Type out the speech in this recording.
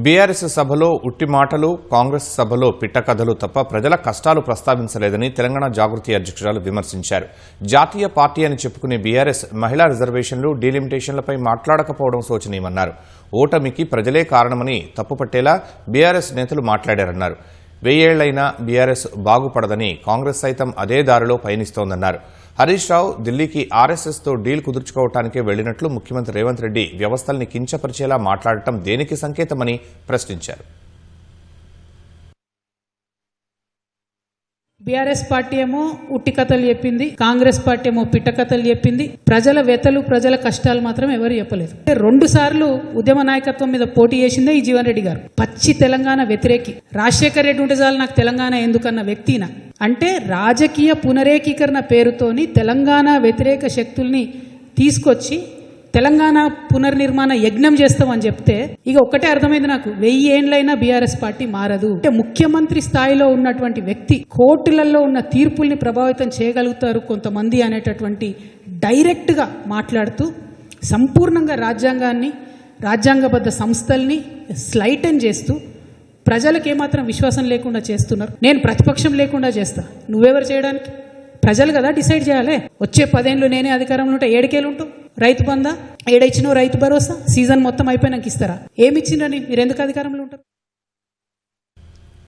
BRS సభలో ఉట్టి మాటలు, కాంగ్రెస్ సభలో పిట్టకథలు తప్ప ప్రజల కష్టాలు ప్రస్తావించలేదని తెలంగాణ జాగృతి అధ్యక్షురాలు విమర్శించారు. జాతీయ పార్టీ అని చెప్పుకునే బీఆర్ఎస్ మహిళా రిజర్వేషన్లు, డీలిమిటేషన్లపై మాట్లాడకపోవడం శోచనీయమన్నారు. ఓటమికి ప్రజలే కారణమని తప్పుపట్టేలా బీఆర్ఎస్ నేతలు మాట్లాడారన్నారు. 1000 ఏళ్లైనా బీఆర్ఎస్ బాగుపడదని, కాంగ్రెస్ సైతం అదే దారిలో పయనిస్తోందన్నారు. హరీష్ రావు ఢిల్లీకి ఆర్ఎస్ఎస్తో డీల్ కుదుర్చుకోవటానికే వెళ్లినట్లు ముఖ్యమంత్రి రేవంత్ రెడ్డి వ్యవస్థల్ని కించపరిచేలా మాట్లాడటం దేనికి సంకేతమని ప్రశ్నించారు. బీఆర్ఎస్ పార్టీ ఏమో ఉట్టి కథలు చెప్పింది, కాంగ్రెస్ పార్టీ ఏమో పిట్ట కథలు చెప్పింది. ప్రజల వ్యతలు, ప్రజల కష్టాలు మాత్రం ఎవరు చెప్పలేదు. 2 సార్లు ఉద్యమ నాయకత్వం మీద పోటీ చేసిందే ఈ జీవన్ రెడ్డి గారు. పచ్చి తెలంగాణ వ్యతిరేకి. రాజశేఖర్ రెడ్డి ఉంటే చాలు నాకు తెలంగాణ ఎందుకన్న వ్యక్తిన. అంటే రాజకీయ పునరేకీకరణ పేరుతోని తెలంగాణ వ్యతిరేక శక్తుల్ని తీసుకొచ్చి తెలంగాణ పునర్నిర్మాణ యజ్ఞం చేస్తామని చెప్తే ఇక ఒక్కటే అర్థమైంది నాకు, 1000 ఏండ్లైనా బీఆర్ఎస్ పార్టీ మారదు. అంటే ముఖ్యమంత్రి స్థాయిలో ఉన్నటువంటి వ్యక్తి కోర్టులలో ఉన్న తీర్పుల్ని ప్రభావితం చేయగలుగుతారు కొంతమంది అనేటటువంటి డైరెక్ట్గా మాట్లాడుతూ సంపూర్ణంగా రాజ్యాంగాన్ని, రాజ్యాంగబద్ధ సంస్థల్ని స్లైటన్ చేస్తూ ప్రజలకు ఏమాత్రం విశ్వాసం లేకుండా చేస్తున్నారు. నేను ప్రతిపక్షం లేకుండా చేస్తా, నువ్వెవరు చేయడానికి? ప్రజలు కదా డిసైడ్ చేయాలి. వచ్చే 10 ఏళ్ళు నేనే అధికారంలో ఉంటే 7 ఏళ్ళు ఉంటావు. రైతు బంధా ఏడ ఇచ్చినావు? రైతు భరోసా సీజన్ మొత్తం అయిపోయినాక ఇస్తారా? ఏమి ఇచ్చిండ్రని మీరు ఎందుకు అధికారంలో ఉంటారు?